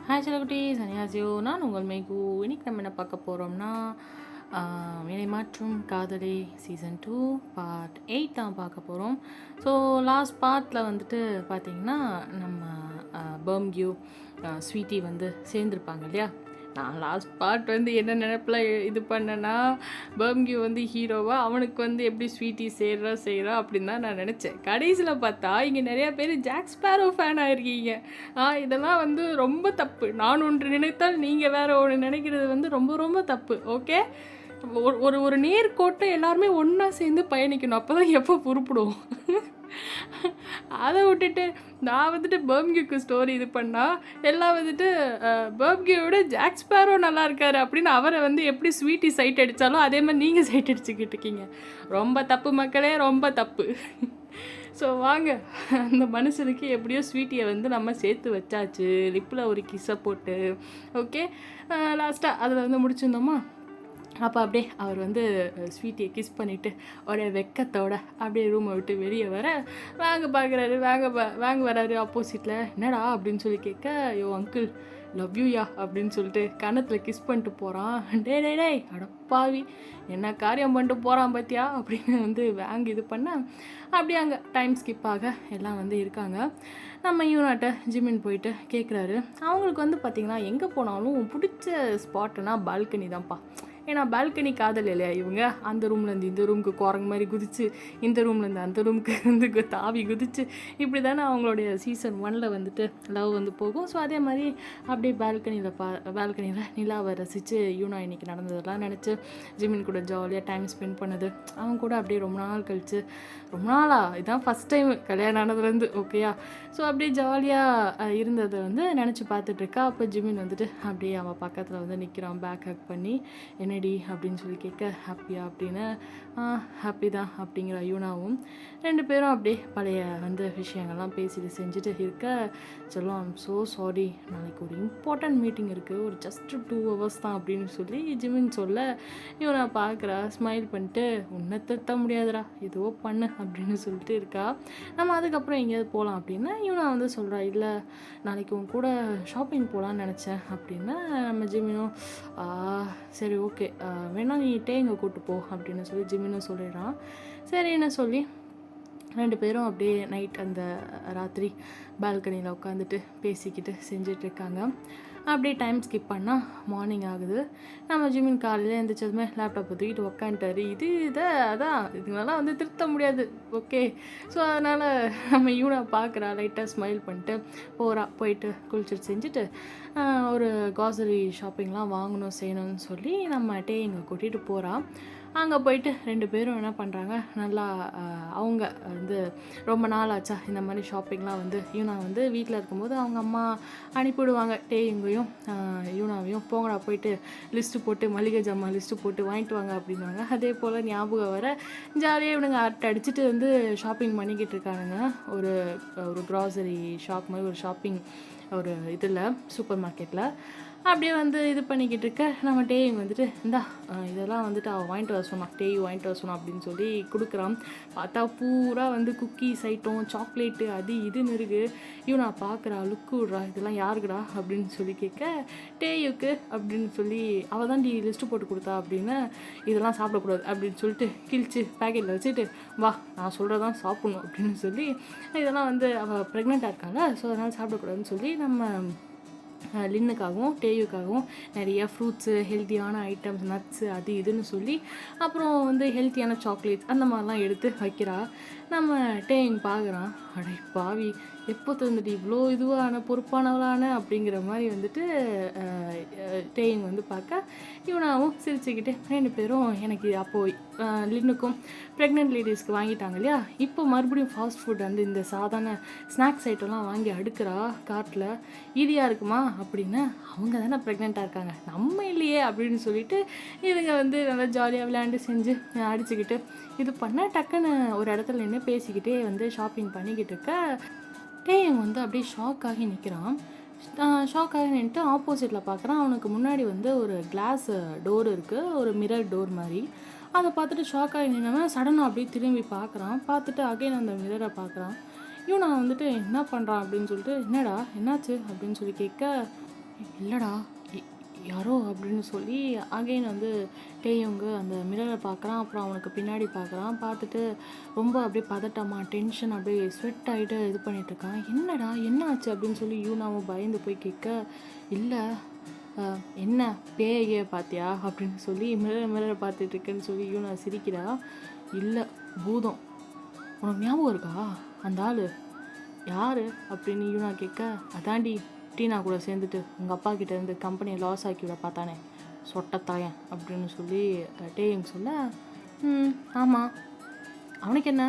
Hi செல்லக்குட்டீஸ், அனியாசியோ. நான் உங்கள் mag. இன்னைக்கு நம்ம என்ன பார்க்க போகிறோம்னா, வினை மாற்றும் காதலே சீசன் 2 பார்ட் 8 தான் பார்க்க போகிறோம். ஸோ லாஸ்ட் பார்ட்டில் வந்துட்டு பார்த்திங்கன்னா நம்ம பர்ம்கியூ ஸ்வீட்டி வந்து சேர்ந்துருப்பாங்க இல்லையா. நான் லாஸ்ட் பார்ட் வந்து என்ன நினைப்பில் இது பண்ணேன்னா, பர்ம்கியூ வந்து ஹீரோவா, அவனுக்கு வந்து எப்படி ஸ்வீட்டி செய்கிறா அப்படின்னு தான் நான் நினச்சேன். கடைசியில் பார்த்தா இங்கே நிறையா பேர் ஜாக் ஸ்பேரோ ஃபேன் ஆகிருக்கீங்க. இதெல்லாம் வந்து ரொம்ப தப்பு. நான் ஒன்று நினைத்தால் நீங்கள் வேறு ஒன்று நினைக்கிறது வந்து ரொம்ப ரொம்ப தப்பு. ஓகே, ஒரு ஒரு நேர்கோட்டை எல்லாருமே ஒன்றா சேர்ந்து பயணிக்கணும். அப்போ தான் எப்போ பொறுப்பிடுவோம். அதை விட்டுட்டு நான் வந்துட்டு பர்ம்கியூக்கு ஸ்டோரி இது பண்ணால் எல்லாம் வந்துட்டு பர்ம்கியூவோட ஜாக் ஸ்பேரோ நல்லா இருக்காரு அப்படின்னு அவரை வந்து எப்படி ஸ்வீட்டி சைட் அடித்தாலும் அதே மாதிரி நீங்கள் சைட் அடிச்சுக்கிட்டு இருக்கீங்க. ரொம்ப தப்பு மக்களே, ரொம்ப தப்பு. ஸோ வாங்க, அந்த மனுஷனுக்கு எப்படியோ ஸ்வீட்டியை வந்து நம்ம சேர்த்து வச்சாச்சு, லிப்பில் ஒரு கிஸ்ஸை போட்டு. ஓகே, லாஸ்ட்டாக அதில் வந்து முடிச்சிருந்தோமா. அப்போ அப்படியே அவர் வந்து ஸ்வீட்டியை கிஸ் பண்ணிவிட்டு ஒரே வெக்கத்தோட அப்படியே ரூமை விட்டு வெளியே வர பார்க்குறாரு. வாங்க வராரு ஆப்போசிட்டில். என்னடா அப்படின்னு சொல்லி கேட்க, யோ அங்கிள் லவ் யூயா அப்படின்னு சொல்லிட்டு கன்னத்தில் கிஸ் பண்ணிட்டு போகிறான். டே அடப்பாவி, என்ன காரியம் பண்ணிட்டு போகிறான் பார்த்தியா அப்படின்னு வந்து வாங்கி இது பண்ண அப்படியே அங்கே டைம் ஸ்கிப் ஆக எல்லாம் வந்து இருக்காங்க. நம்ம யூனாட்ட ஜிமின் போயிட்டு கேட்குறாரு. அவங்களுக்கு வந்து பார்த்திங்கன்னா எங்கே போனாலும் பிடிச்ச ஸ்பாட்டுனா பால்கனி தான்ப்பா. ஏன்னா பால்கனி காதல் இல்லையா இவங்க. அந்த ரூம்லேருந்து இந்த ரூமுக்கு குரங்கு மாதிரி குதிச்சு, இந்த ரூம்லேருந்து அந்த ரூமுக்கு வந்து தாவி குதிச்சு, இப்படி தானே அவங்களுடைய சீசன் 1 வந்துட்டு லவ் வந்து போகும். ஸோ அதே மாதிரி அப்படியே பால்கனியில் நிலாவை ரசித்து யூனா இன்னைக்கு நடந்ததெல்லாம் நினச்சி ஜிமின் கூட ஜாலியாக டைம் ஸ்பெண்ட் பண்ணது. அவங்க கூட அப்படியே ரொம்ப நாள் கழித்து, ரொம்ப நாளா இதுதான் ஃபஸ்ட் டைம் கல்யாணம் ஆனதுலேருந்து. ஓகேயா, ஸோ அப்படியே ஜாலியாக இருந்ததை வந்து நினச்சி பார்த்துட்ருக்கா. அப்போ ஜிமின் வந்துட்டு அப்படியே அவன் பக்கத்தில் வந்து நிற்கிறான், பேக் ஹக் பண்ணி. என்னடி அப்படின்னு சொல்லி கேட்க, ஹாப்பியா அப்படின்னு. ஹாப்பி தான் அப்படிங்கிற யூனாவும். ரெண்டு பேரும் அப்படியே பழைய வந்து விஷயங்கள்லாம் பேசிட்டு செஞ்சுட்டு இருக்க, சொல்லுவோம் ஐம் ஸோ சாரி, நாளைக்கு ஒரு இம்பார்ட்டன்ட் மீட்டிங் இருக்குது, ஒரு ஜஸ்ட் 2 hours தான் அப்படின்னு சொல்லி ஜிமின் சொல்ல, யூனா பார்க்குறா, ஸ்மைல் பண்ணிட்டு, உன்னை திருத்த முடியாதுடா, ஏதோ பண்ணு அப்படின்னு சொல்லிட்டு இருக்கா. நம்ம அதுக்கப்புறம் எங்கேயாவது போகலாம் அப்படின்னா யூனா வந்து சொல்கிறா, இல்லை நாளைக்கு உன் கூட ஷாப்பிங் போகலான்னு நினச்சேன் அப்படின்னா நம்ம ஜிமினும் சரி ஓகே வேணா நீ டேங்க கூட்டு போ அப்படின்னு சொல்லி ஜிமினும் சொல்லிடுறான். சரின்னு சொல்லி ரெண்டு பேரும் அப்படியே நைட் அந்த ராத்திரி பால்கனியில் உட்காந்துட்டு பேசிக்கிட்டு செஞ்சிட்ருக்காங்க. அப்படியே டைம் ஸ்கிப் பண்ணால் மார்னிங் ஆகுது. நம்ம ஜிமின் காலையில் எழுந்திரிச்சதுமே லேப்டாப்பை தூக்கிட்டு உக்காந்துட்டாரு. அதான் இதுங்களெல்லாம் வந்து திருத்த முடியாது. ஓகே, ஸோ அதனால் நம்ம யூனா பார்க்குறா, லைட்டாக ஸ்மைல் பண்ணிட்டு போயிட்டு குளிச்சுட்டு செஞ்சுட்டு ஒரு காசரி ஷாப்பிங்லாம் வாங்கணும் செய்யணும்னு சொல்லி நம்ம இங்கே கூட்டிகிட்டு போகிறான். அங்கே போயிட்டு ரெண்டு பேரும் என்ன பண்ணுறாங்க, நல்லா அவங்க வந்து ரொம்ப நாள் ஆச்சா இந்த மாதிரி ஷாப்பிங்லாம் வந்து யூனா வந்து வீட்டில் இருக்கும்போது அவங்க அம்மா அனுப்பிவிடுவாங்க இங்கேயும் யூனாவையும், போங்கடா போயிட்டு லிஸ்ட்டு போட்டு மளிகை ஜாமான் லிஸ்ட்டு போட்டு வாங்கிட்டு வாங்க அப்படின்வாங்க. அதே போல் ஞாபகம் வர ஜாலியாக இவனுங்க அரட்டை அடிச்சுட்டு வந்து ஷாப்பிங் பண்ணிக்கிட்டு இருக்கானுங்க. ஒரு ஒரு க்ராசரி ஷாப் மாதிரி ஒரு ஷாப்பிங் ஒரு இதில் சூப்பர் மார்க்கெட்டில் அப்படியே வந்து இது பண்ணிக்கிட்டு இருக்க நம்ம டேயிங் வந்துட்டு இந்தா இதெல்லாம் வந்துட்டு அவள் வாங்கிட்டு வர சொன்னான், வாங்கிட்டு வர சொன்னான் அப்படின்னு சொல்லி கொடுக்குறான். பார்த்தா பூரா வந்து குக்கீஸ் ஐட்டம், சாக்லேட்டு, அது இதுன்னு இருக்குது. இவன் நான் பார்க்குறா, லுக்கு விட்றா, இதெல்லாம் யாருக்குடா அப்படின்னு சொல்லி கேட்க, டேயுக்கு அப்படின்னு சொல்லி அவள் தான் லிஸ்ட்டு போட்டு கொடுத்தா அப்படின்னு. இதெல்லாம் சாப்பிடக்கூடாது அப்படின்னு சொல்லிட்டு கிழிச்சு பேக்கெட்டில் வச்சுட்டு, வா நான் சொல்கிறதான் சாப்பிட்ணும் அப்படின்னு சொல்லி, இதெல்லாம் வந்து அவள் ப்ரெக்னெண்ட்டாக இருக்காங்க, ஸோ அதனால் சாப்பிடக்கூடாதுன்னு சொல்லி நம்ம லின்னுக்காகவும் டேயுக்காகவும் நிறைய ஃப்ரூட்ஸு, ஹெல்த்தியான ஐட்டம்ஸ், நட்ஸு, அது இதுன்னு சொல்லி அப்புறம் வந்து ஹெல்த்தியான சாக்லேட்ஸ் அந்த மாதிரிலாம் எடுத்து வைக்கிறா. நம்ம டேயிங் பார்க்குறான், அடே பாவி எப்போ தந்துட்டு இவ்வளோ இதுவான பொறுப்பானவளான அப்படிங்கிற மாதிரி வந்துட்டு டேயிங் வந்து பார்க்க, இவனாவும் சிரிச்சுக்கிட்டு ரெண்டு பேரும் எனக்கு அப்போது லின்னுக்கும் ப்ரெக்னென்ட் லேடிஸ்க்கு வாங்கிட்டாங்க இல்லையா, இப்போ மறுபடியும் ஃபாஸ்ட் ஃபுட் வந்து இந்த சாதாரண ஸ்நாக்ஸ் ஐட்டம்லாம் வாங்கி அடுக்கிறா காட்டில், ஈஸியாக இருக்குமா அப்படின்னு. அவங்க தானே ப்ரெக்னெண்ட்டாக இருக்காங்க, நம்ம இல்லையே அப்படின்னு சொல்லிட்டு இதுங்க வந்து நல்லா ஜாலியாக விளையாண்டு செஞ்சு அடிச்சுக்கிட்டு இது பண்ண டக்குன்னு ஒரு இடத்துல நின்று பேசிக்கிட்டே வந்து ஷாப்பிங் பண்ணிக்கிட்டு இருக்க டேயும் வந்து அப்படியே ஷாக் ஆகி நிற்கிறான். ஷாக் ஆகி நின்றுட்டு ஆப்போசிட்டில் பார்க்குறான். அவனுக்கு முன்னாடி வந்து ஒரு கிளாஸ் டோர் இருக்குது, ஒரு மிரர் டோர் மாதிரி. அதை பார்த்துட்டு ஷாக் ஆகி நின்னவன் சடனாக அப்படியே திரும்பி பார்க்குறான். பார்த்துட்டு அகைன் அந்த மிரரை பார்க்குறான். இவன் நான் வந்துட்டு என்ன பண்ணுறான் அப்படின்னு சொல்லிட்டு, என்னடா என்னாச்சு அப்படின்னு சொல்லி கேட்க, இல்லைடா யாரோ அப்படின்னு சொல்லி அகைன் வந்து டேயோங்க அந்த மிரரை பார்க்குறான். அப்புறம் அவனுக்கு பின்னாடி பார்க்குறான். பார்த்துட்டு ரொம்ப அப்படியே பதட்டமாக டென்ஷன் அப்படியே ஸ்வெட் ஆகிட்டு இது பண்ணிகிட்ருக்கான். என்னடா என்ன ஆச்சு அப்படின்னு சொல்லி யூனாவும் பயந்து போய் கேட்க, இல்லை என்ன பேயே பார்த்தியா அப்படின்னு சொல்லி மிரரை பார்த்துட்ருக்கேன்னு சொல்லி யூனா சிரிக்கிறா. இல்லை பூதம். உனக்கு ஞாபகம் இருக்கா அந்த ஆள் யார் அப்படின்னு யூனா கேட்க, அதாண்டி டீனா கூட சேர்ந்துட்டு உங்கள் அப்பா கிட்டேருந்து கம்பெனியை லாஸ் ஆக்கி விட பார்த்தானே சொட்டத்தாயன் அப்படின்னு சொல்லி டேயங் சொல்ல, ஆமாம் அவனுக்கு என்ன,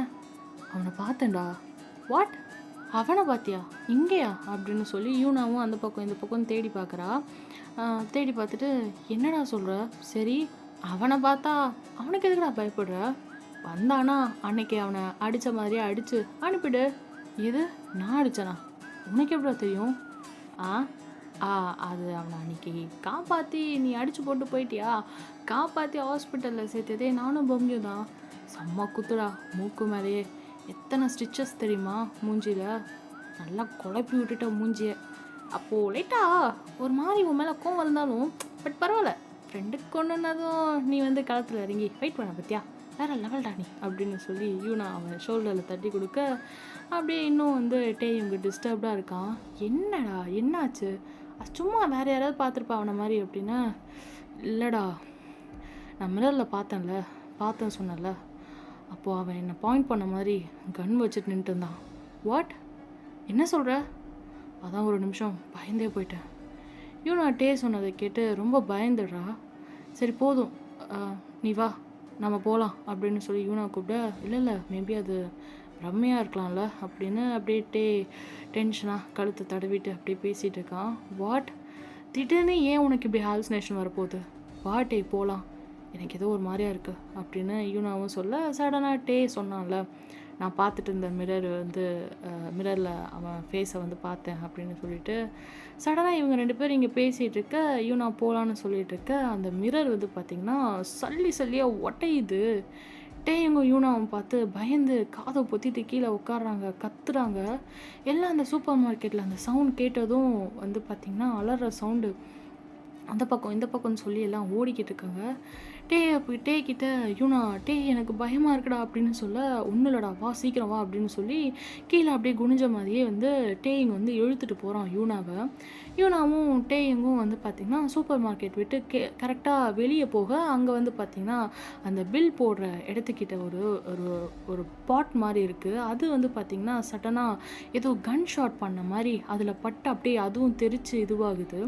அவனை பார்த்தேன்டா. வாட், அவனை பார்த்தியா இங்கேயா அப்படின்னு சொல்லி யூனாவும் அந்த பக்கம் இந்த பக்கம் தேடி பார்க்குறா. தேடி பார்த்துட்டு என்னடா சொல்கிற, சரி அவனை பார்த்தா அவனுக்கு எதுக்குடா பயப்படுற, வந்தானா அன்னைக்கு அவனை அடித்த மாதிரியே அடித்து அனுப்பிடு. எது நான் அடித்தேனா, உனக்கு எப்படா தெரியும்? அது அவனை அன்னைக்கு காப்பாற்றி நீ அடித்து போட்டு போயிட்டியா, காப்பாற்றி ஹாஸ்பிட்டலில் சேர்த்ததே நானும் பொம்மியும் தான். செம்ம குத்துடா, மூக்கு மேலேயே எத்தனை ஸ்டிச்சஸ் தெரியுமா மூஞ்சியில், நல்லா குழப்பி விட்டுட்ட மூஞ்சியை. அப்போது லைட்டாக ஒரு மாதிரி உன் மேலே கோவம் இருந்தாலும் பட் பரவாயில்ல, ஃப்ரெண்டுக்கு கொண்டுனதும் நீ வந்து களத்தில் இறங்கி ஃபைட் பண்ண பற்றியா, வேறு லெவல்டா நீ அப்படின்னு சொல்லி யூனா அவன் ஷோல்டரில் தட்டி கொடுக்க, அப்படியே இன்னும் வந்து டேயங்க டிஸ்டர்ப்டாக இருக்கான். என்னடா என்னாச்சு, சும்மா வேறு யாராவது பார்த்துருப்பா அவனை மாதிரி அப்படின்னா, இல்லைடா நான் மிரரில் பார்த்தேன்னு சொன்னல, அப்போது அவன் என்னை பாயிண்ட் பண்ண மாதிரி கன் வச்சுட்டு நின்றுட்டு இருந்தான். வாட், என்ன சொல்கிற? அதான் ஒரு நிமிஷம் பயந்தே போயிட்டேன். யூனா டே சொன்னதை கேட்டு ரொம்ப பயந்துடுறா. சரி போதும், நீ வா நம்ம போகலாம் அப்படின்னு சொல்லி யூனா கூப்பிட, இல்லை மேபி அது ரம்மையாக இருக்கலாம்ல அப்படின்னு அப்படியே டென்ஷனாக கழுத்தை தடவிட்டு அப்படியே பேசிகிட்டு இருக்கான். வாட், திடீர்னு ஏன் உனக்கு இப்படி ஹாலுசினேஷன் வரப்போகுது, வாட்டே போகலாம், எனக்கு ஏதோ ஒரு மாதிரியாக இருக்குது அப்படின்னு யூனாவும் சொல்ல, சடனாக டே சொன்னான்ல நான் பார்த்துட்டு இருந்த மிரரில் அவன் ஃபேஸை வந்து பார்த்தேன் அப்படின்னு சொல்லிட்டு, சடனாக இவங்க 2 பேரும் இங்கே பேசிகிட்டு இருக்க, யூனா போகலான்னு சொல்லிட்டு இருக்க, அந்த மிரர் வந்து பார்த்திங்கன்னா சல்லியாக ஒட்டையுது. டேயங்க யூனாவும் பார்த்து பயந்து காதை பொத்திட்டு கீழே உட்காடுறாங்க, கத்துறாங்க எல்லாம். அந்த சூப்பர் மார்க்கெட்டில் அந்த சவுண்ட் கேட்டதும் வந்து பார்த்திங்கன்னா அலற சவுண்டு, அந்த பக்கம் இந்த பக்கம்னு சொல்லி எல்லாம் ஓடிக்கிட்டு இருக்காங்க. டே கிட்ட யூனா, எனக்கு பயமாக இருக்குடா அப்படின்னு சொல்ல, ஒன்றும் இல்லைடா வா சீக்கிரம் வா அப்படின்னு சொல்லி கீழே அப்படியே குனிஞ்ச மாதிரியே வந்து டேயிங் வந்து இழுத்துட்டு போகிறான் யூனாவை. யூனாவும் டேயிங்கும் வந்து பார்த்திங்கன்னா சூப்பர் மார்க்கெட் விட்டு கரெக்டாக வெளியே போக, அங்கே வந்து பார்த்திங்கன்னா அந்த பில் போடுற இடத்துக்கிட்ட ஒரு ஒரு ஒரு பாட் மாதிரி இருக்குது. அது வந்து பார்த்திங்கன்னா சடனாக ஏதோ கன் ஷாட் பண்ண மாதிரி அதில் பட்டு அப்படியே அதுவும் தெரிச்சு இதுவாகுது.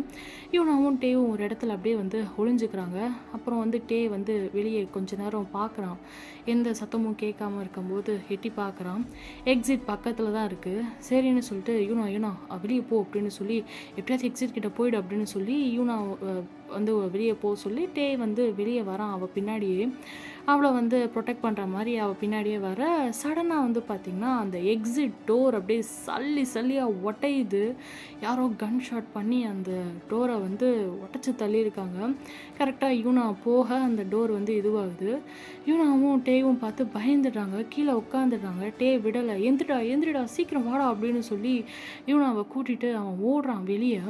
யூனாவும் டேவும் ஒரு இடத்துல அப்படியே வந்து ஒளிஞ்சுக்கிறாங்க. அப்புறம் வந்து டே வந்து வெளியே கொஞ்ச நேரம் பார்க்குறான், எந்த சத்தமும் கேட்காம இருக்கும்போது எட்டி பார்க்குறான். எக்ஸிட் பக்கத்தில் தான் இருக்குது. சரின்னு சொல்லிட்டு யூனா வெளியே போ அப்படின்னு சொல்லி, எப்படியாவது எக்ஸிட் கிட்ட போயிடு அப்படின்னு சொல்லி யூனா வந்து வெளியே போக சொல்லி டே வந்து வெளியே வரான். அவள் பின்னாடியே அவளை வந்து ப்ரொடெக்ட் பண்ணுற மாதிரி அவள் பின்னாடியே வர, சடனாக வந்து பார்த்திங்கன்னா அந்த எக்ஸிட் டோர் அப்படியே சல்லியாக ஒட்டையுது. யாரோ கன் ஷாட் பண்ணி அந்த டோரை வந்து உடச்சி தள்ளியிருக்காங்க. கரெக்டாக யூனா போக அந்த டோர் வந்து இதுவாகுது. யூனாவும் டேவும் பார்த்து பயந்துடுறாங்க, கீழே உட்காந்துடுறாங்க. டே விடலை, எந்திரிடா சீக்கிரம் வாடா அப்படின்னு சொல்லி யூனாவை கூட்டிகிட்டு அவன் ஓடுறான் வெளியே.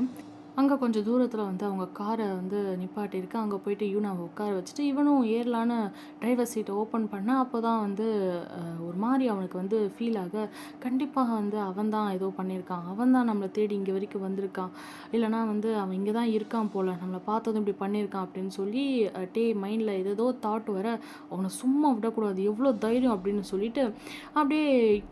அங்கே கொஞ்சம் தூரத்தில் வந்து அவங்க காரை வந்து நிப்பாட்டியிருக்கு. அங்கே போயிட்டு யூனாவை உட்கார வச்சுட்டு இவனும் ஏறலான்னு டிரைவர் சீட்டை ஓப்பன் பண்ண, அப்போ தான் வந்து ஒரு மாதிரி அவனுக்கு வந்து ஃபீல் ஆக, கண்டிப்பாக வந்து அவன் தான் ஏதோ பண்ணியிருக்கான், அவன் தான் நம்மளை தேடி இங்கே வரைக்கும் வந்திருக்கான், இல்லைனா வந்து அவன் இங்கே தான் இருக்கான் போல், நம்மளை பார்த்ததும் இப்படி பண்ணியிருக்கான் அப்படின்னு சொல்லி டே மைண்டில் ஏதோ தாட் வர, அவனை சும்மா விடக்கூடாது, எவ்வளோ தைரியம் அப்படின்னு சொல்லிட்டு அப்படியே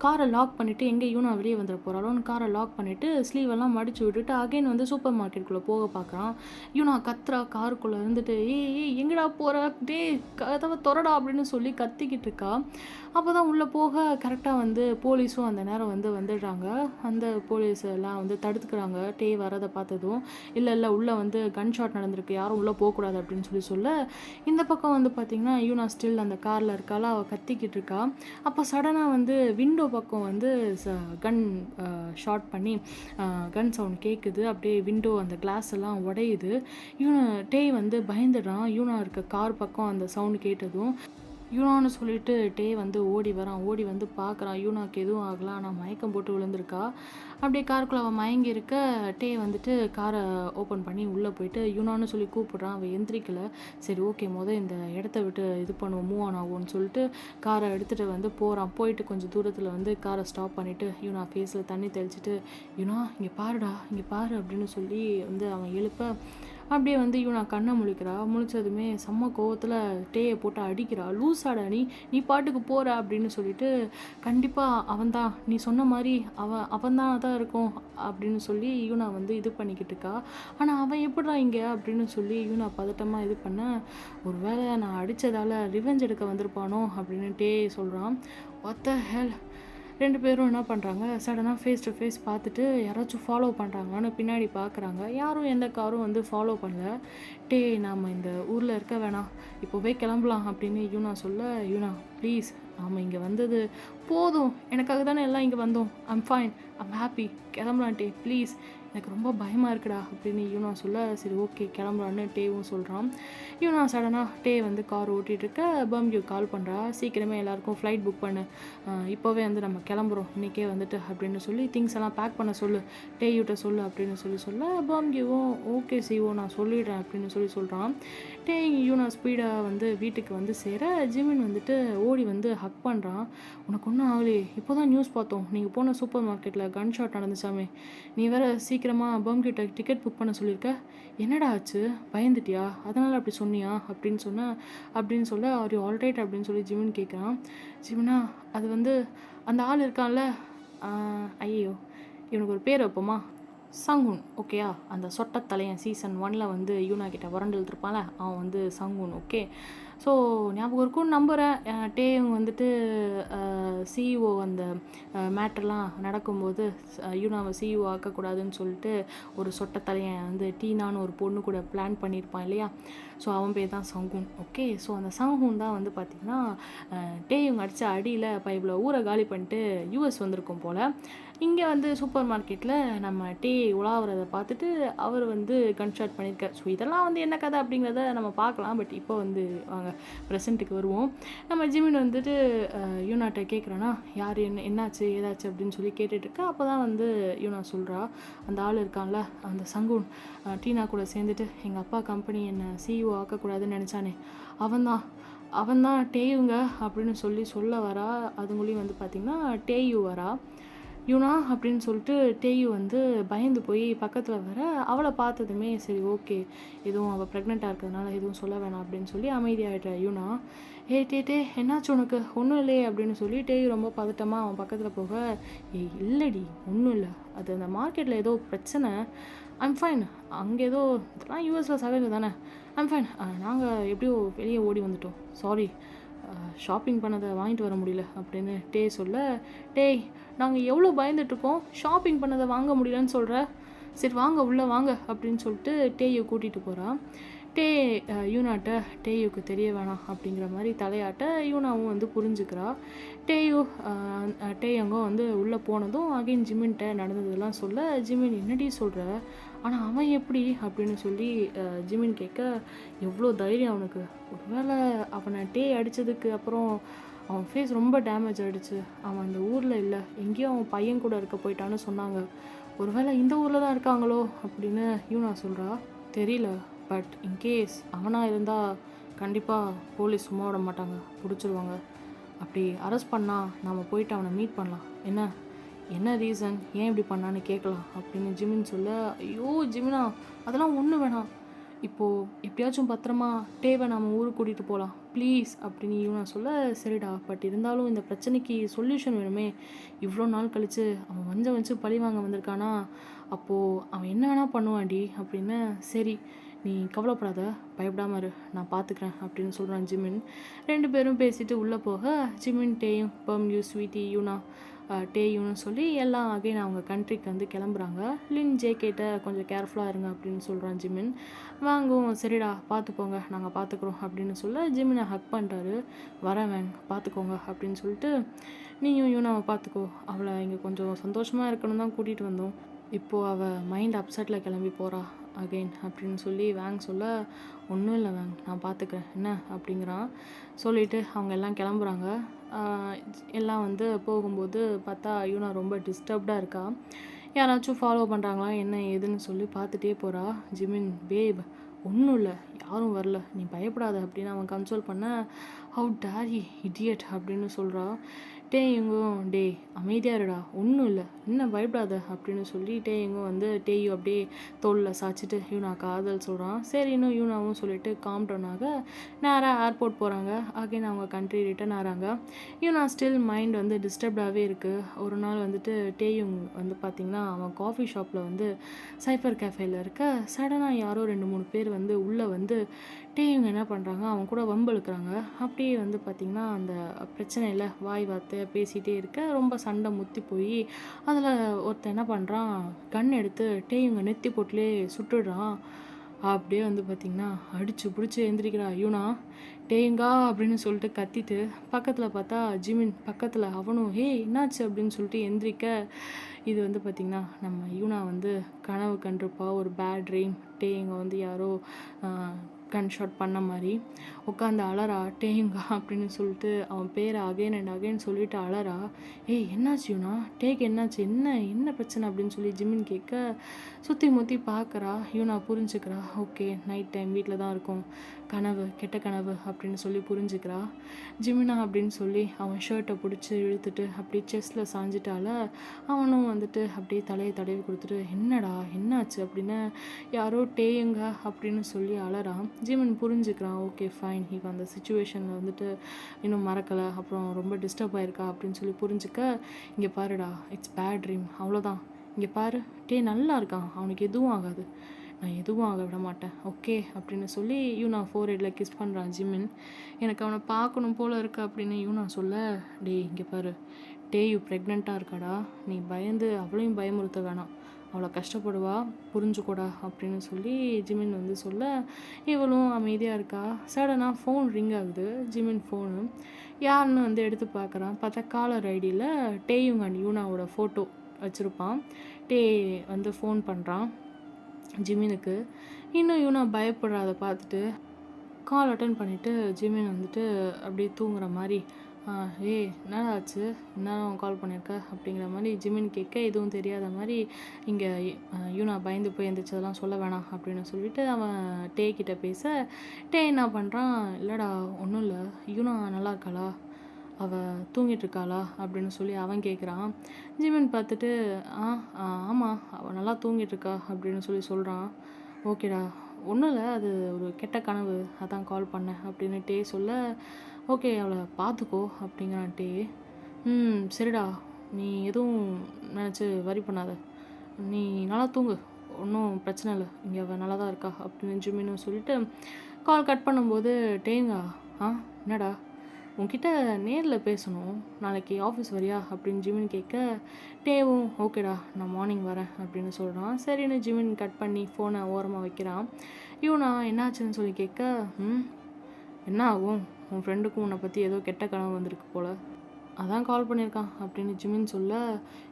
காரை லாக் பண்ணிவிட்டு, எங்கே யூனா வெளியே வந்துட போகிறாளோன்னு காரை லாக் பண்ணிவிட்டு ஸ்லீவெல்லாம் மடித்து விட்டுட்டு அகைன் வந்து சூப்பர் மார்க்கெட்டுக்குள்ளே போக பார்க்குறான். யூனா கத்துறா காருக்குள்ளே இருந்துட்டு, ஏய் எங்கடா போகிற, டே கதவை திறடா அப்படின்னு சொல்லி கத்திக்கிட்டு இருக்கா. அப்போ தான் உள்ளே போக கரெக்டாக வந்து போலீஸும் அந்த நேரம் வந்து வந்துடுறாங்க. அந்த போலீஸ் எல்லாம் வந்து தடுத்துக்கிறாங்க. டே வரதை பார்த்ததும், இல்லை உள்ளே வந்து கன் ஷாட் நடந்திருக்கு, யாரும் உள்ளே போகக்கூடாது அப்படின்னு சொல்ல, இந்த பக்கம் வந்து பார்த்திங்கன்னா யூனா ஸ்டில் அந்த காரில் இருக்காளா, அவள் கத்திக்கிட்டு இருக்கா. அப்போ சடனாக வந்து விண்டோ பக்கம் வந்து கன் ஷாட் பண்ணி கன் சவுண்ட் கேட்குது. அப்படியே விண்டோ அந்த கிளாஸ் எல்லாம் உடையுது. டே வந்து பயந்துடுறான். யூனா இருக்க கார் பக்கம் அந்த சவுண்டு கேட்டதும் யூனான்னு சொல்லிட்டு டே வந்து ஓடி வரான். ஓடி வந்து பார்க்குறான். யூனாக்கு எதுவும் ஆகல. ஆனா மயக்கம் போட்டு விழுந்திருக்கா. அப்படியே காருக்குள்ள அவன் மயங்கி இருக்க, டே வந்துட்டு காரை ஓப்பன் பண்ணி உள்ளே போயிட்டு யூனான்னு சொல்லி கூப்பிடுறான். அவன் எந்திரிக்கல. சரி ஓகே, இந்த இடத்த விட்டு இது பண்ணுவோம், மூவ் ஆன் ஆகும்னு சொல்லிட்டு காரை எடுத்துகிட்டு வந்து போகிறான். போயிட்டு கொஞ்சம் தூரத்தில் வந்து காரை ஸ்டாப் பண்ணிவிட்டு யூனா ஃபேஸில் தண்ணி தெளிச்சிட்டு, யூனா இங்கே பாருடா, இங்கே பாரு அப்படின்னு சொல்லி வந்து அவன் எழுப்ப, அப்படியே வந்து யூனா கண்ணை முழிக்கிறா. முழிச்சதுமே செம்ம கோவத்தில் டேயை போட்டு அடிக்கிறா. லூசாடா நீ பாட்டுக்கு போகிற அப்படின்னு சொல்லிட்டு, கண்டிப்பாக அவன்தான், நீ சொன்ன மாதிரி அவன்தான் தான் இருக்கும் அப்படின்னு சொல்லி யூனா வந்து இது பண்ணிக்கிட்டு இருக்கா. ஆனால் அவன் எப்படிடா இங்கே அப்படின்னு சொல்லி யூனா பதட்டமாக இது பண்ண, ஒரு வேளை நான் அடித்ததால் ரிவெஞ்ச் எடுக்க வந்திருப்பானோ அப்படின்னு டே சொல்கிறான். வாட் த ஹெல். 2 பேரும் என்ன பண்ணுறாங்க, சடனாக ஃபேஸ் டு ஃபேஸ் பார்த்துட்டு யாராச்சும் ஃபாலோ பண்ணுறாங்களான்னு பின்னாடி பார்க்குறாங்க. யாரும் எந்த காரும் வந்து ஃபாலோ பண்ணல. டே நாம் இந்த ஊரில் இருக்க வேணாம், இப்போவே கிளம்பலாம் அப்படின்னு யூனா சொல்ல, யூனா ப்ளீஸ், நாம் இங்கே வந்தது போதும், எனக்காக தானே எல்லாம் இங்கே வந்தோம், ஐம் ஃபைன், ஐம் ஹாப்பி, கிளம்பலாம் டே ப்ளீஸ், எனக்கு ரொம்ப பயமாக இருக்குடா அப்படின்னு யூனா சொல்ல, சரி ஓகே கிளம்பலான்னு டேவும் சொல்கிறான். யூனா சடனாக டே வந்து கார் ஓட்டிகிட்டு இருக்க பம்யூ கால் பண்ணுறா. சீக்கிரமே எல்லாருக்கும் ஃப்ளைட் புக் பண்ணு, இப்போவே வந்து நம்ம கிளம்புறோம் இன்றைக்கே வந்துட்டு அப்படின்னு சொல்லி திங்ஸ் எல்லாம் பேக் பண்ண சொல்லு, டேயூட்ட சொல்லு அப்படின்னு சொல்ல பம்யூவும் ஓகே சிவோ நான் சொல்லிடுறேன் அப்படின்னு சொல்கிறான். டே யூனா ஸ்பீடாக வந்து வீட்டுக்கு வந்து சேர ஜிமின் வந்துட்டு ஓடி வந்து ஹக் பண்ணுறான். உனக்கு ஒன்றும் ஆகலையே, இப்போ தான் நியூஸ் பார்த்தோம், நீங்கள் போன சூப்பர் மார்க்கெட்டில் கன் ஷாட் நடந்துச்சாமே, நீ வேறு சீக்கிரமாக பம்கிட்ட டிக்கெட் புக் பண்ண சொல்லியிருக்க, என்னடா ஆச்சு, பயந்துட்டியா, அதனால் அப்படி சொன்னியா அப்படின்னு சொல்ல ஆர் யூ ஆல்ரைட் அப்படின்னு சொல்லி ஜிமின் கேட்குறான். ஜிமினா அது வந்து அந்த ஆள் இருக்கான்ல, ஐயோ இவனுக்கு ஒரு பேர் வைப்போமா, சங்குன் ஓகேயா, அந்த சொட்டத்தலையன் சீசன் 1 வந்து யூனா கிட்ட வறண்டு இருப்பான்ல, அவன் வந்து சங்குன். ஓகே, ஸோ ஞாபகம் இருக்கும்னு நம்புகிறேன். டேயும் வந்துட்டு சிஇஓ அந்த மேட்டர்லாம் நடக்கும்போது யூனாவை சிஇஓ ஆக்கக்கூடாதுன்னு சொல்லிட்டு ஒரு சொட்டத்தலையன் வந்து டீனான்னு ஒரு பொண்ணு கூட பிளான் பண்ணியிருப்பான் இல்லையா, ஸோ அவன் பேர் தான் சங்குன். ஓகே, ஸோ அந்த சங்குன் தான் வந்து பார்த்திங்கன்னா டேயும் அடித்த அடியில் பைப்பில் ஊரை காலி பண்ணிட்டு யூஎஸ் வந்திருக்கும் போல். இங்கே வந்து சூப்பர் மார்க்கெட்டில் நம்ம டே உலாவுறதை பார்த்துட்டு அவர் வந்து கன்ஷாட் பண்ணியிருக்கார். ஸோ இதெல்லாம் வந்து என்ன கதை அப்படிங்கிறத நம்ம பார்க்கலாம். பட் இப்போ வந்து வாங்க ப்ரெசண்ட்டுக்கு வருவோம். நம்ம ஜிமின் வந்துட்டு யூனாட்ட கேட்குறான்னா, யார் என்னாச்சு ஏதாச்சு அப்படின்னு சொல்லி கேட்டுட்ருக்கா. அப்போ தான் வந்து யூனா சொல்கிறா, அந்த ஆள் இருக்கான்ல அந்த சங்குன், டீனா கூட சேர்ந்துட்டு எங்கள் அப்பா கம்பெனி என்னை சிஇஓ ஆக்கக்கூடாதுன்னு நினச்சானே, அவன்தான் டேயுங்க அப்படின்னு சொல்ல வரா. அதுங்களையும் வந்து பார்த்திங்கன்னா டேயு வரா. யூனா அப்படின்னு சொல்லிட்டு டேயு வந்து பயந்து போய் பக்கத்தில் வர, அவளை பார்த்ததுமே சரி ஓகே எதுவும் அவள் ப்ரெக்னெண்ட்டாக இருக்கிறதுனால எதுவும் சொல்ல வேணாம் அப்படின்னு சொல்லி அமைதியாகிட்டா யூனா. டே என்னாச்சு உனக்கு, ஒன்றும் இல்லையே அப்படின்னு சொல்லி டேயு ரொம்ப பதட்டமாக அவன் பக்கத்தில் போக, இல்லடி ஒன்றும் இல்லை, அது அந்த மார்க்கெட்டில் ஏதோ பிரச்சனை, ஐம் ஃபைன், அங்கே ஏதோ இதெல்லாம் யூஎஸில் சகஜம் தானே, ஐம் ஃபைன், நாங்கள் எப்படியோ வெளியே ஓடி வந்துட்டோம், சாரி ஷாப்பிங் பண்ணதை வாங்கிட்டு வர முடியல அப்படின்னு டே சொல்ல, டேய் நாங்கள் எவ்வளோ பயந்துட்டுருக்கோம், ஷாப்பிங் பண்ணதை வாங்க முடியலன்னு சொல்கிற, சரி வாங்க உள்ளே வாங்க அப்படின்னு சொல்லிட்டு டேயை கூட்டிகிட்டு போகிறான். டே யூனாட்ட டேயுக்கு தெரிய வேணாம் அப்படிங்கிற மாதிரி தலையாட்ட யூனாவும் வந்து புரிஞ்சுக்கிறா. டேயங்கோ வந்து உள்ளே போனதும் அகைன் ஜிமின்கிட்ட நடந்ததெல்லாம் சொல்ல, ஜிமின் என்னடி சொல்கிற, ஆனால் அவன் எப்படி அப்படின்னு சொல்லி ஜிமின் கேட்க, எவ்வளோ தைரியம் அவனுக்கு, ஒருவேளை அவனை டே அடித்ததுக்கு அப்புறம் அவன் ஃபேஸ் ரொம்ப டேமேஜ் ஆகிடுச்சு, அவன் அந்த ஊரில் இல்லை எங்கேயும் அவன் பையன் கூட இருக்க போயிட்டான்னு சொன்னாங்க, ஒருவேளை இந்த ஊரில் தான் இருக்காங்களோ அப்படின்னு யூனா சொல்கிறா. தெரியல, பட் இன்கேஸ் அவனாக இருந்தால் கண்டிப்பாக போலீஸ் சும்மா விட மாட்டாங்க, பிடிச்சிருவாங்க, அப்படி அரெஸ்ட் பண்ணால் நாம் போயிட்டு அவனை மீட் பண்ணலாம், என்ன ரீசன் ஏன் இப்படி பண்ணான்னு கேட்கலாம் அப்படின்னு ஜிமின் சொல்ல, ஐயோ ஜிமினா அதெல்லாம் ஒன்றும் வேணாம், இப்போது எப்படியாச்சும் பத்திரமா டேவை நம்ம ஊருக்கு கூட்டிகிட்டு போகலாம் ப்ளீஸ் அப்படின்னு யூனா சொல்ல, சரிடா பட் இருந்தாலும் இந்த பிரச்சனைக்கு சொல்யூஷன் வேணுமே, இவ்வளோ நாள் கழித்து அவன் வச்சு பழி வாங்க வந்திருக்கானா, அப்போது அவன் என்ன வேணால் பண்ணுவான்டி அப்படின்னு, சரி நீ கவலைப்படாத, பயப்படாமல் இரு, நான் பார்த்துக்கிறேன் அப்படின்னு சொல்கிறான் ஜிமின். 2 பேரும் பேசிட்டு உள்ளே போக ஜிமின் டேயும் பம்யூ ஸ்வீட்டி யூனா டேயுன்னு சொல்லி எல்லாம் அகைன் அவங்க கண்ட்ரிக்கு வந்து கிளம்புறாங்க. லின் ஜேகேட்ட கொஞ்சம் கேர்ஃபுல்லாக இருங்க அப்படின்னு சொல்கிறான் ஜிமின். வாங்கும் சரிடா பார்த்துப்போங்க நாங்கள் பார்த்துக்குறோம் அப்படின்னு சொல்ல ஜிமினை ஹக் பண்ணுறாரு. வரேன் வேங் பார்த்துக்கோங்க அப்படின்னு சொல்லிட்டு, நீயும் யூனாவை பார்த்துக்கோ, அவளை இங்கே கொஞ்சம் சந்தோஷமாக இருக்கணும் தான் கூட்டிகிட்டு வந்தோம், இப்போது அவள் மைண்ட் அப்செட்டில் கிளம்பி போகிறா அகெயின் அப்படின்னு சொல்லி வேங் சொல்ல, ஒன்றும் இல்லை வேங், நான் பார்த்துக்கிறேன் என்ன அப்படிங்கிறான். சொல்லிவிட்டு அவங்க எல்லாம் கிளம்புறாங்க. எல்லாம் வந்து போகும்போது பார்த்தா யூனா ரொம்ப டிஸ்டர்ப்டாக இருக்கா. யாராச்சும் ஃபாலோ பண்ணுறாங்களா என்ன ஏதுன்னு சொல்லி பார்த்துட்டே போகிறா. ஜிமின், பேப் ஒன்றும் இல்லை, யாரும் வரல, நீ பயப்படாத அப்படின்னு அவன் கன்சோல் பண்ண, ஹவு டேரி இடியட் அப்படின்னு சொல்கிறா. டேயுங்கும், டே அமைதியாக இருடா, ஒன்றும் இல்லை, இன்னும் பயப்படாத அப்படின்னு சொல்லி டேயுங்கும் வந்து டேயும் அப்படியே தோளில் சாய்ச்சிட்டு யூனா காதல் சொல்கிறான். சரி இன்னும் யூனாவும் சொல்லிட்டு காம்டவுனாக நேராக ஏர்போர்ட் போகிறாங்க. அகைன் அவங்க கண்ட்ரி ரிட்டர்ன் ஆகிறாங்க. யூனா ஸ்டில் மைண்ட் வந்து டிஸ்டர்ப்டாகவே இருக்குது. ஒரு நாள் வந்துட்டு டேயுங் வந்து பார்த்திங்கன்னா அவன் காஃபி ஷாப்பில் வந்து சைஃபர் கேஃபேயில் இருக்க சடனாக யாரோ 2-3 பேர் வந்து உள்ளே வந்து டேயுங்க என்ன பண்ணுறாங்க, அவன் கூட வம்பெழுக்கிறாங்க. அப்படியே வந்து பார்த்திங்கன்னா அந்த பிரச்சனையில் வாய் வார்த்தை பேசிகிட்டே இருக்க ரொம்ப சண்டை முத்தி போய் அதில் ஒருத்தன் என்ன பண்ணுறான், கண் எடுத்து டேயுங்க நெத்தி போட்டுலே சுட்டுடுறான். அப்படியே வந்து பார்த்திங்கன்னா அடித்து பிடிச்சி எழுந்திரிக்கிறா யூனா. டேங்கா அப்படின்னு சொல்லிட்டு கத்திட்டு பக்கத்தில் பார்த்தா ஜிமின் பக்கத்தில், அவனும் ஹே என்னாச்சு அப்படின்னு சொல்லிட்டு எந்திரிக்க, இது வந்து பார்த்திங்கன்னா நம்ம யூனா வந்து கனவு கண்டிருப்பா ஒரு பேட் ட்ரீம். டேங்க வந்து யாரோ கன் ஷாட் பண்ண மாதிரி உட்காந்து அலறா. டேங்கா அப்படின்னு சொல்லிட்டு அவன் பேரை அகைன் அண்ட் அகைன் சொல்லிட்டு அலறா. ஏய் என்னாச்சு யூனா, டேக்கு என்னாச்சு, என்ன என்ன பிரச்சனை அப்படின்னு சொல்லி ஜிமின் கேட்க சுற்றி முற்றி பார்க்குறா. யூனா புரிஞ்சுக்கிறா. ஓகே நைட் டைம் வீட்டில் தான் இருக்கும், கனவு கெட்ட கனவு அப்படின்னு சொல்லி புரிஞ்சுக்கிறா. ஜிமினா அப்படின்னு சொல்லி அவன் ஷர்ட்டை பிடிச்சி இழுத்துட்டு அப்படியே செஸ்ட்டில் சாஞ்சிட்டால அவனும் வந்துட்டு அப்படியே தலையை தடவி கொடுத்துட்டு என்னடா என்னாச்சு அப்படின்னு யாரோ டேயுங்க அப்படின்னு சொல்லி அலறான். ஜிமின் புரிஞ்சுக்கிறான். ஓகே ஃபைன், இப்போ அந்த சுச்சுவேஷனில் வந்துட்டு இன்னும் மறக்கலை, அப்புறம் ரொம்ப டிஸ்டர்ப் ஆயிருக்கா அப்படின்னு சொல்லி புரிஞ்சுக்க, இங்கே பாருடா இட்ஸ் பேட் ட்ரீம் அவ்வளோதான், இங்கே பாரு டே நல்லா இருக்கான், அவனுக்கு எதுவும் ஆகாது, நான் எதுவும் ஆக விட மாட்டேன் ஓகே அப்படின்னு சொல்லி யூனா ஃபோர்ஹெட்டில் கிஸ் பண்ணுறான் ஜிமின். எனக்கு அவனை பார்க்கணும் போல் இருக்கு அப்படின்னு யூனா சொல்ல, டே இங்கே பாரு டேயு ப்ரெக்னெண்ட்டாக இருக்காடா, நீ பயந்து அவளையும் பயமுறுத்த வேணாம், அவளை கஷ்டப்படுவா புரிஞ்சுக்கூடா அப்படின்னு சொல்லி ஜிமின் வந்து சொல்ல, இவளும் அமைதியாக இருக்கா. சடனாக ஃபோன் ரிங் ஆகுது. ஜிமின் ஃபோனு யாருன்னு வந்து எடுத்து பார்க்குறான். பார்த்தா காலர் ஐடியில் டேயுங் அண்ட் யூனாவோட ஃபோட்டோ வச்சுருப்பான். டே வந்து ஃபோன் பண்ணுறான் ஜிமினுக்கு. இன்னும் யூனா பயப்படுறத பார்த்துட்டு கால் அட்டன் பண்ணிவிட்டு ஜிமின் வந்துட்டு அப்படியே தூங்குற மாதிரி, ஏய் என்னடா ஆச்சு, என்னதான் கால் பண்ணியிருக்க அப்படிங்கிற மாதிரி ஜிமின் கேட்க, எதுவும் தெரியாத மாதிரி இங்கே யூனா பயந்து போய் எந்திரிச்சதெல்லாம் சொல்ல வேணாம் அப்படின்னு சொல்லிட்டு அவன் டே கிட்ட பேச, டே என்ன பண்ணுறான், இல்லைடா ஒன்றும் இல்லை, யூனா நல்லா இருக்காளா, அவள் தூங்கிட்டு இருக்காளா அப்படின்னு சொல்லி அவன் கேட்குறான். ஜிமின் பார்த்துட்டு ஆமாம் அவள் நல்லா தூங்கிட்டு இருக்கா அப்படின்னு சொல்லி சொல்கிறான். ஓகேடா ஒன்றும் இல்லை, அது ஒரு கெட்ட கனவு, அதான் கால் பண்ணேன் அப்படின்னு டே சொல்ல, ஓகே அவளை பார்த்துக்கோ அப்படிங்கிறான் டே. சரிடா, நீ எதுவும் நினச்சி வரி பண்ணாத, நீ நல்லா தூங்கு, ஒன்றும் பிரச்சனை இல்லை, இங்கே அவள் நல்லா தான் இருக்கா அப்படின்னு ஜிமின்னு சொல்லிட்டு கால் கட் பண்ணும்போது டேங்கா, என்னடா உன்கிட்ட நேரில் பேசணும், நாளைக்கு ஆஃபீஸ் வரியா அப்படின்னு ஜிமின் கேட்க, டேவும் ஓகேடா நான் மார்னிங் வரேன் அப்படின்னு சொல்கிறான். சரின்னு ஜிமின் கட் பண்ணி ஃபோனை ஓரமாக வைக்கிறான். யூனா என்னாச்சுன்னு சொல்லி கேட்க, என்ன ஆகும், உன் ஃப்ரெண்டுக்கும் உன்னை பற்றி ஏதோ கெட்ட கனவு வந்திருக்கு போல், அதான் கால் பண்ணியிருக்கான் அப்படின்னு ஜிமின் சொல்ல,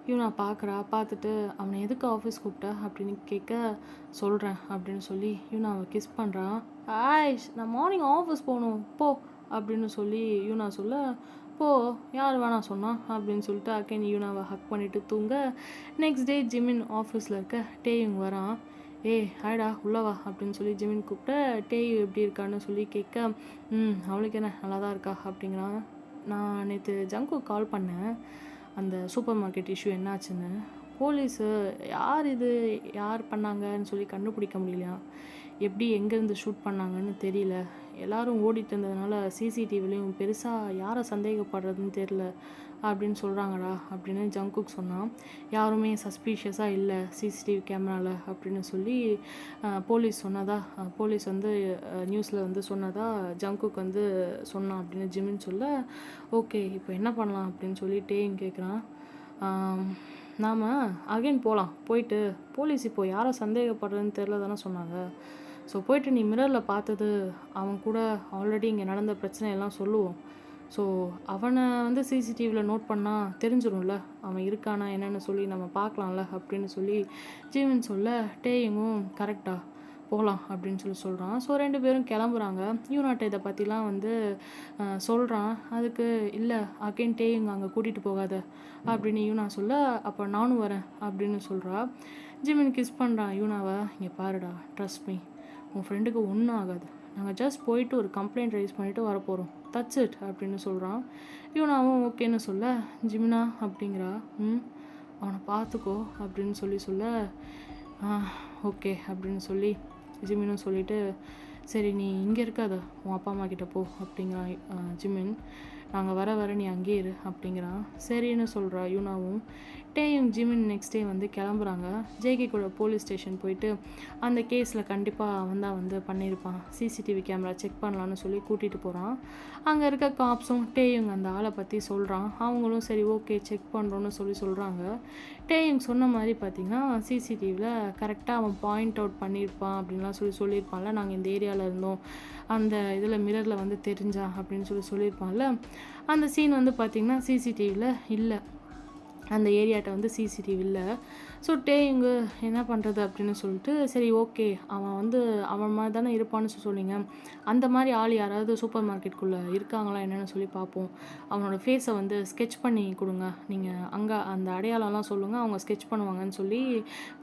யூனா பார்க்குறா. பார்த்துட்டு அவனை எதுக்கு ஆஃபீஸ் கூப்பிட்ட அப்படின்னு கேட்க, சொல்கிறேன் அப்படின்னு சொல்லி யூனாவை கிஸ் பண்ணுறான். ஆயிஷ் நான் மார்னிங் ஆஃபீஸ் போகணும் போ அப்படின்னு சொல்லி யூனா சொல்ல, போ யார் வேணாம் சொன்னா அப்படின்னு சொல்லிட்டு அகைன் யூனாவை ஹக் பண்ணிவிட்டு தூங்க. நெக்ஸ்ட் டே ஜிமின் ஆஃபீஸில் இருக்க டேயுங் வரான். ஹாய்டா உள்ளவா அப்படின்னு சொல்லி ஜிமின் கூப்பிட்ட, டேயு எப்படி இருக்கான்னு சொல்லி கேட்க, அவளுக்கு என்ன நல்லா தான் இருக்கா அப்படிங்கிறான். நான் நேற்று ஜங்கு கால் பண்ணேன், அந்த சூப்பர் மார்க்கெட் இஷ்யூ என்னாச்சுன்னு. போலீஸு யார் இது யார் பண்ணாங்கன்னு சொல்லி கண்டுபிடிக்க முடியலையா, எப்படி எங்கேருந்து ஷூட் பண்ணாங்கன்னு தெரியல, எல்லோரும் ஓடிட்டு இருந்ததுனால சிசிடிவிலையும் பெருசாக யாரை சந்தேகப்படுறதுன்னு தெரில அப்படின்னு சொல்கிறாங்கடா அப்படின்னு ஜங்குக் சொன்னான். யாருமே சஸ்பீஷியஸாக இல்லை சிசிடிவி கேமராவில் அப்படின்னு சொல்லி போலீஸ் வந்து நியூஸில் வந்து சொன்னதா ஜங்குக் வந்து சொன்னான் அப்படின்னு ஜிமின் சொல்ல, ஓகே இப்போ என்ன பண்ணலாம் அப்படின்னு சொல்லி டேயும் கேட்குறான். நாம் அகைன் போகலாம், போயிட்டு போலீஸ் இப்போது யாரை சந்தேகப்படுறதுன்னு தெரில தானே சொன்னாங்க, ஸோ போயிட்டு நீ மிரரில் பார்த்தது அவன் கூட ஆல்ரெடி இங்கே நடந்த பிரச்சனையெல்லாம் சொல்லுவோம், ஸோ அவனை வந்து சிசிடிவியில் நோட் பண்ணால் தெரிஞ்சிடும்ல அவன் இருக்கானா என்னென்னு சொல்லி நம்ம பார்க்கலாம்ல அப்படின்னு சொல்லி ஜீவன் சொல்ல டேயிங்கும் கரெக்டாக போகலாம் அப்படின்னு சொல்லி சொல்கிறான். ஸோ 2 பேரும் கிளம்புறாங்க. யூனாட்ட இதை பற்றிலாம் வந்து சொல்கிறான். அதுக்கு இல்லை அகைன் டேயிங் அங்கே கூட்டிகிட்டு போகாத அப்படின்னு யூனா சொல்ல, அப்போ நானும் வரேன் அப்படின்னு சொல்கிறா. ஜிமின் கிஸ் பண்ணுறான் யூனாவை. இங்கே பாருடா, ட்ரஸ்ட் மீ, உன் ஃப்ரெண்டுக்கு ஒன்றும் ஆகாது, நாங்கள் ஜஸ்ட் போயிட்டு ஒரு கம்ப்ளைண்ட் ரைஸ் பண்ணிவிட்டு வரப்போகிறோம், தட்ஸ் இட் அப்படின்னு சொல்கிறான். யூனாவும் ஓகேன்னு சொல்ல, ஜிமினா அப்படிங்கிறா. அவனை பார்த்துக்கோ அப்படின்னு சொல்ல ஓகே அப்படின்னு சொல்லி ஜிமினும் சொல்லிவிட்டு, சரி நீ இங்கே இருக்காத, உன் அப்பா அம்மா கிட்ட போ அப்படிங்கிறான் ஜிமின். நாங்கள் வர நீ அங்கேயே இரு அப்படிங்கிறான். சரின்னு சொல்கிறா யூனாவும். டேயும் ஜிமின் நெக்ஸ்ட் டே வந்து கிளம்புறாங்க. ஜேகே கூட போலீஸ் ஸ்டேஷன் போயிட்டு அந்த கேஸில் கண்டிப்பாக அவன் தான் வந்து பண்ணியிருப்பான், சிசிடிவி கேமரா செக் பண்ணலான்னு சொல்லி கூட்டிகிட்டு போகிறான். அங்கே இருக்க காப்ஸும் டேயுங் அந்த ஆளை பற்றி சொல்கிறான். அவங்களும் சரி ஓகே செக் பண்ணுறோன்னு சொல்கிறாங்க. டேயுங் சொன்ன மாதிரி பார்த்திங்கன்னா சிசிடிவியில் கரெக்டாக அவன் பாயிண்ட் அவுட் பண்ணியிருப்பான் அப்படின்லாம் சொல்லியிருப்பான்ல, நாங்கள் இந்த ஏரியாவில் இருந்தோம், அந்த இதில் மிரரில் வந்து தெரிஞ்சா அப்படின்னு சொல்லியிருப்பான்ல, அந்த சீன் வந்து பார்த்திங்கன்னா சிசிடிவியில் இல்லை, அந்த ஏரியாட்ட வந்து சிசிடிவி இல்லை. ஸோ டேயிங்கு என்ன பண்ணுறது அப்படின்னு சொல்லிட்டு, சரி ஓகே அவன் மாதிரி தானே இருப்பான்னு சொல்லிங்க, அந்த மாதிரி ஆள் யாராவது சூப்பர் மார்க்கெட்டுக்குள்ளே இருக்காங்களா என்னென்னு சொல்லி பார்ப்போம், அவனோட ஃபேஸை வந்து ஸ்கெட்ச் பண்ணி கொடுங்க, நீங்கள் அங்கே அந்த அடையாளம்லாம் சொல்லுங்கள், அவங்க ஸ்கெட்ச் பண்ணுவாங்கன்னு சொல்லி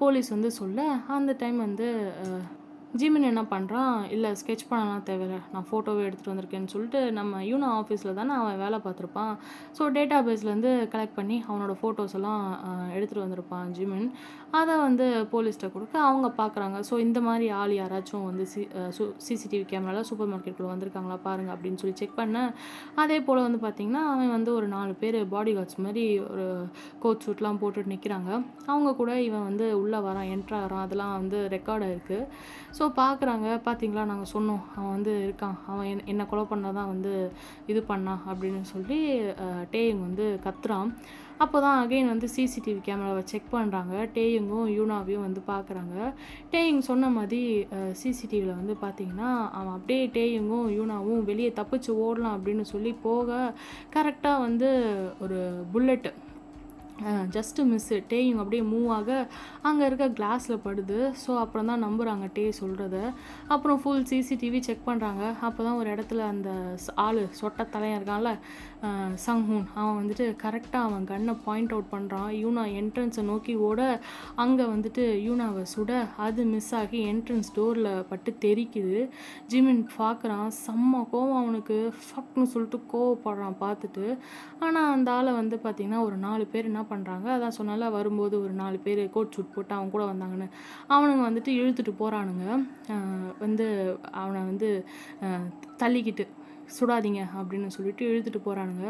போலீஸ் வந்து சொல்ல, அந்த டைம் வந்து ஜிமின் என்ன பண்ணுறான், இல்லை ஸ்கெட்ச் பண்ணலாம் தேவையில்லை, நான் ஃபோட்டோவே எடுத்துகிட்டு வந்திருக்கேன்னு சொல்லிட்டு, நம்ம யூனா ஆஃபீஸில் தானே அவன் வேலை பார்த்துருப்பான், ஸோ டேட்டா பேஸ்லேருந்து கலெக்ட் பண்ணி அவனோட ஃபோட்டோஸ் எல்லாம் எடுத்துகிட்டு வந்திருப்பான் ஜிமின். அதை வந்து போலீஸ்கிட்ட கொடுக்க அவங்க பார்க்குறாங்க. ஸோ இந்த மாதிரி ஆள் யாராச்சும் வந்து சிசிடிவி கேமராவில் சூப்பர் மார்க்கெட்டுக்குள்ளே வந்திருக்காங்களா பாருங்கள் அப்படின்னு சொல்லி செக் பண்ண, அதே போல் வந்து பார்த்திங்கன்னா அவன் வந்து ஒரு 4 பேர் பாடி கார்ட்ஸ் மாதிரி ஒரு கோட் சூட்லாம் போட்டுட்டு நிற்கிறாங்க. அவங்க கூட இவன் வந்து உள்ளே வரான், என்ட்ராகிறான், அதெல்லாம் வந்து ரெக்கார்ட் ஆகிருக்கு. ஸோ பார்க்குறாங்க, பார்த்தீங்களா நாங்கள் சொன்னோம் அவன் வந்து இருக்கான், அவன் என்னை கொலை பண்ணால் தான் வந்து இது பண்ணான் அப்படின்னு சொல்லி டேயிங் வந்து கத்துறான். அப்போ தான் அகெயின் வந்து சிசிடிவி கேமராவை செக் பண்ணுறாங்க. டேயிங்கும் யூனாவையும் வந்து பார்க்குறாங்க. டேயிங் சொன்ன மாதிரி சிசிடிவியில் வந்து பார்த்திங்கன்னா அவன் அப்படியே டேயிங்கும் யூனாவும் வெளியே தப்பிச்சு ஓடலாம் அப்படின்னு சொல்லி போக, கரெக்டாக வந்து ஒரு புல்லெட்டு ஜஸ்ட்டு மிஸ்ஸு, டேயிங் அப்படியே மூவ் ஆக அங்கே இருக்க கிளாஸில் படுது. ஸோ அப்புறம் தான் நம்புகிறாங்க டே சொல்கிறத. அப்புறம் ஃபுல் சிசிடிவி செக் பண்ணுறாங்க. அப்போ தான் ஒரு இடத்துல அந்த ஆள் சொட்ட தலையாக இருக்கான்ல சங்ஹூன், அவன் வந்துட்டு கரெக்டாக அவன் கன்னை பாயிண்ட் அவுட் பண்ணுறான். யூனா என்ட்ரன்ஸை நோக்கி ஓட அங்கே வந்துட்டு யூனாவை சுட அது மிஸ் ஆகி என்ட்ரன்ஸ் டோரில் பட்டு தெரிக்குது. ஜிமின் பார்க்குறான், செம்ம கோவம் அவனுக்கு, ஃபக்னு சொல்லிட்டு கோவப்படுறான் பார்த்துட்டு. ஆனால் அந்த ஆளை வந்து பார்த்திங்கன்னா ஒரு 4 பேர் என்ன பண்ணுறாங்க, அதான் சொன்னால வரும்போது ஒரு 4 பேர் கோட் சூட் போட்டு அவன் கூட வந்தாங்கன்னு, அவனுங்க வந்துட்டு இழுத்துட்டு போகிறானுங்க. வந்து அவனை வந்து தள்ளிக்கிட்டு சுடாதீங்க அப்படின்னு சொல்லிட்டு இழுத்துட்டு போகிறானுங்க.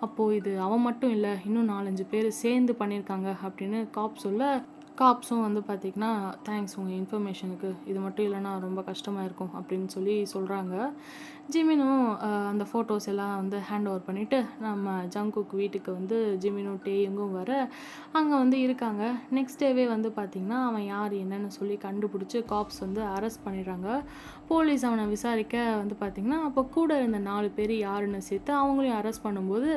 அப்போது இது அவன் மட்டும் இல்லை, இன்னும் 4-5 பேர் சேர்ந்து பண்ணியிருக்காங்க அப்படின்னு காப் சொல்ல, காப்ஸும் வந்து பார்த்திங்கன்னா தேங்க்ஸ் உங்கள் இன்ஃபர்மேஷனுக்கு, இது மட்டும் இல்லைன்னா ரொம்ப கஷ்டமாக இருக்கும் அப்படின்னு சொல்லி சொல்கிறாங்க. ஜிமினும் அந்த ஃபோட்டோஸ் எல்லாம் வந்து ஹேண்ட் ஓவர் பண்ணிவிட்டு நம்ம ஜங்குக் வீட்டுக்கு வந்து ஜிமினும் டேயுங்கும் வர அங்கே வந்து இருக்காங்க. நெக்ஸ்ட் டேவே வந்து பார்த்திங்கன்னா அவன் யார் என்னன்னு சொல்லி கண்டுபிடிச்சி காப்ஸ் வந்து அரெஸ்ட் பண்ணிடுறாங்க. போலீஸ் அவனை விசாரிக்க வந்து பார்த்திங்கன்னா அப்போ கூட இருந்த 4 பேர் யாருன்னு சேர்த்து அவங்களையும் அரெஸ்ட் பண்ணும்போது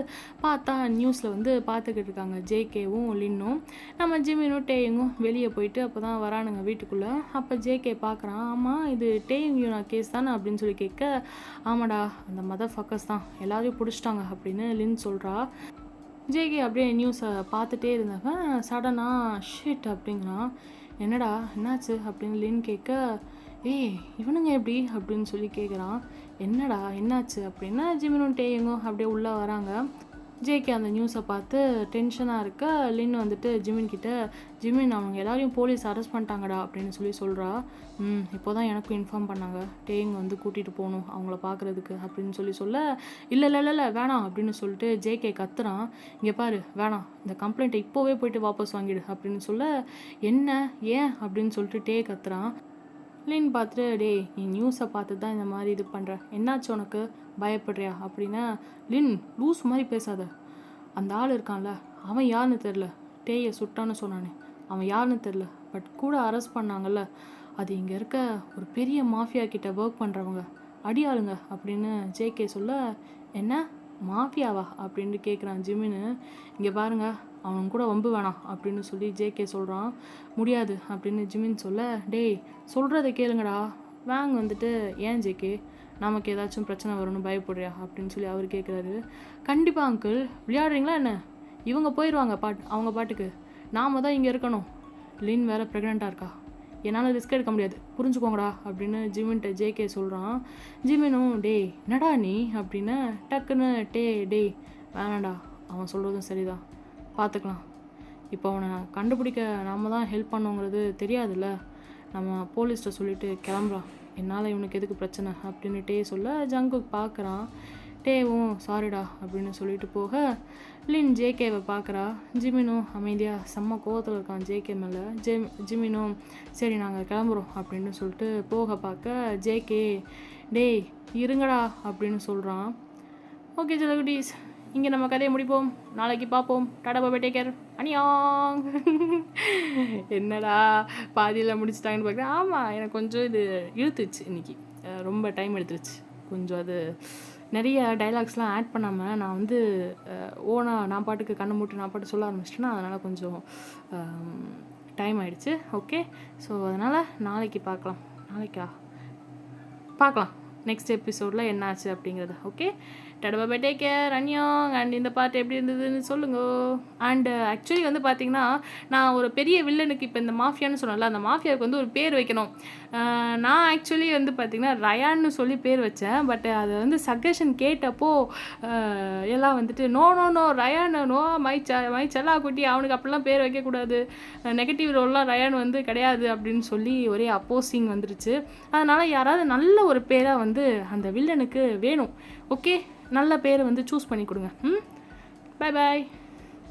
பார்த்தா நியூஸில் வந்து பார்த்துக்கிட்டு இருக்காங்க ஜேகேவும் லின்னும். நம்ம ஜிமினும் டேயுங்கும் வெளியே போயிட்டு அப்போ தான் வரானுங்க வீட்டுக்குள்ளே. அப்போ ஜேகே பார்க்குறான், ஆமாம் இது டேயுங் யூனா கேஸ் தானே அப்படின்னு சொல்லி கேட்க, ஆமாடா அந்த மதர் ஃபக்கஸ் தான், எல்லாரையும் பிடிச்சிட்டாங்க அப்படின்னு லின் சொல்கிறா. ஜேகே அப்படியே நியூஸை பார்த்துட்டே இருந்தவன் சடனாக ஷிட் அப்படிங்கிறான். என்னடா என்னாச்சு அப்படின்னு லின் கேட்க, ஏய் இவனுங்க எப்படி அப்படின்னு சொல்லி கேட்குறான். என்னடா என்னாச்சு அப்படின்னா ஜிமினும் டேயுங்கும் அப்படியே உள்ளே வராங்க. ஜேகே அந்த நியூஸை பார்த்து டென்ஷனாக இருக்க லின் வந்துட்டு ஜிமின் கிட்ட, ஜிமின் அவங்க எல்லாரையும் போலீஸ் அரெஸ்ட் பண்ணிட்டாங்கடா அப்படின்னு சொல்கிறா. இப்போ தான் எனக்கும் இன்ஃபார்ம் பண்ணாங்க, டேயிங் வந்து கூட்டிகிட்டு போகணும் அவங்கள பார்க்குறதுக்கு அப்படின்னு சொல்ல, இல்லை வேணாம் அப்படின்னு சொல்லிட்டு ஜேகே கத்துறான். இங்கே பாரு வேணாம், இந்த கம்ப்ளைண்ட்டை இப்போவே போயிட்டு வாபஸ் வாங்கிடு அப்படின்னு சொல்ல, என்ன ஏன் அப்படின்னு சொல்லிட்டு டே கத்துறான். லின் பார்த்துட்டு, டே நீ நியூஸை பார்த்து தான் இந்த மாதிரி இது பண்ணுற, என்னாச்சு உனக்கு பயப்படுறியா அப்படின்னா, லின் லூஸ் மாதிரி பேசாத, அந்த ஆள் இருக்கான்ல அவன் யாருன்னு தெரில, டேயை சுட்டான்னு சொன்னானே அவன் யாருன்னு தெரில, பட் கூட அரெஸ்ட் பண்ணாங்கல்ல அது இங்கே இருக்க ஒரு பெரிய மாஃபியா கிட்ட ஒர்க் பண்ணுறவங்க அடியாளுங்க அப்படின்னு ஜேகே சொல்ல, என்ன மாஃபியாவா அப்படின்னு கேட்குறான் ஜிமின்னு. இங்கே பாருங்க, அவன் கூட வம்பு வேணாம் அப்படின்னு சொல்லி ஜேகே சொல்கிறான். முடியாது அப்படின்னு ஜிமின் சொல்ல, டேய் சொல்கிறத கேளுங்கடா. வேங் வந்துட்டு, ஏன் ஜேகே நமக்கு ஏதாச்சும் பிரச்சனை வரும்னு பயப்படுறியா அப்படின்னு சொல்லி அவர் கேட்குறாரு. கண்டிப்பாக அங்கிள், விளையாடுறீங்களா என்ன? இவங்க போயிடுவாங்க அவங்க பாட்டுக்கு, நாம தான் இங்கே இருக்கணும். லின் வேறு ப்ரெக்னெண்ட்டாக இருக்கா, என்னால் ரிஸ்க் எடுக்க முடியாது, புரிஞ்சுக்கோங்கடா அப்படின்னு ஜிமின்ட்ட ஜேகே சொல்கிறான். ஜிமினும், டேய் என்னடா நீ அப்படின்னு டக்குன்னு டேய் வேணாண்டா, அவன் சொல்கிறதும் சரிதான், பார்த்துக்கலாம். இப்போ அவனை கண்டுபிடிக்க நாம் தான் ஹெல்ப் பண்ணோங்கிறது தெரியாதுல்ல, நம்ம போலீஸ்கிட்ட சொல்லிட்டு கிளம்புறான், என்னால் இவனுக்கு எதுக்கு பிரச்சனை அப்படின்னுட்டே சொல்ல ஜங்குக் பார்க்குறான். டேவும் சாரிடா அப்படின்னு சொல்லிட்டு போக லின் ஜேகேவை பார்க்குறா. ஜிமினும் அமைதியாக செம்ம கோவத்தில் இருக்கான் ஜேகே மேலே. ஜிமினும் சரி நாங்கள் கிளம்புறோம் அப்படின்னு சொல்லிட்டு போக பார்க்க ஜேகே, டேய் இருங்கடா அப்படின்னு சொல்கிறான். ஓகே ஜலகுடீஸ், இங்கே நம்ம கதையை முடிப்போம், நாளைக்கு பார்ப்போம், டாடா பாய் டேக் கேர், அனியாங். என்னடா பாதியில் முடிச்சிட்டாங்கன்னு பார்க்குறேன். ஆமாம், எனக்கு கொஞ்சம் இது இழுத்துச்சு இன்னைக்கு, ரொம்ப டைம் எடுத்துருச்சு கொஞ்சம். அது நிறைய டைலாக்ஸ்லாம் ஆட் பண்ணாமல் நான் வந்து ஓனாக நான் பாட்டுக்கு கண்ணை மூட்டு நான் பாட்டு சொல்ல ஆரம்பிச்சிட்டேன்னா அதனால் கொஞ்சம் டைம் ஆகிடுச்சு. ஓகே, ஸோ அதனால் நாளைக்கு பார்க்கலாம் நெக்ஸ்ட் எபிசோடில் என்ன ஆச்சு அப்படிங்கிறது. Okay, tata bye take care, அன்யோங். அண்ட் இந்த பாட்டு எப்படி இருந்ததுன்னு சொல்லுங்க. அண்டு ஆக்சுவலி வந்து பார்த்திங்கன்னா, நான் ஒரு பெரிய வில்லனுக்கு இப்போ இந்த மாஃபியான்னு சொன்னல, அந்த மாஃபியாவுக்கு வந்து ஒரு பேர் வைக்கணும். நான் ஆக்சுவலி வந்து பார்த்திங்கன்னா ரயான்னு சொல்லி பேர் வச்சேன். பட் அதை வந்து சஜஷன் கேட்டப்போ எல்லாம் வந்துட்டு நோ ரயான் நோ மை செல்லா குட்டி, அவனுக்கு அப்படிலாம் பேர் வைக்கக்கூடாது, நெகட்டிவ் ரோல்லாம் ரயான் வந்து கிடையாது அப்படின்னு சொல்லி ஒரே அப்போசிங் வந்துருச்சு. அதனால் யாராவது நல்ல ஒரு பேராக வந்து அந்த வில்லனுக்கு வேணும். ஓகே, நல்ல பேரை வந்து சூஸ் பண்ணி கொடுங்க. Bye bye.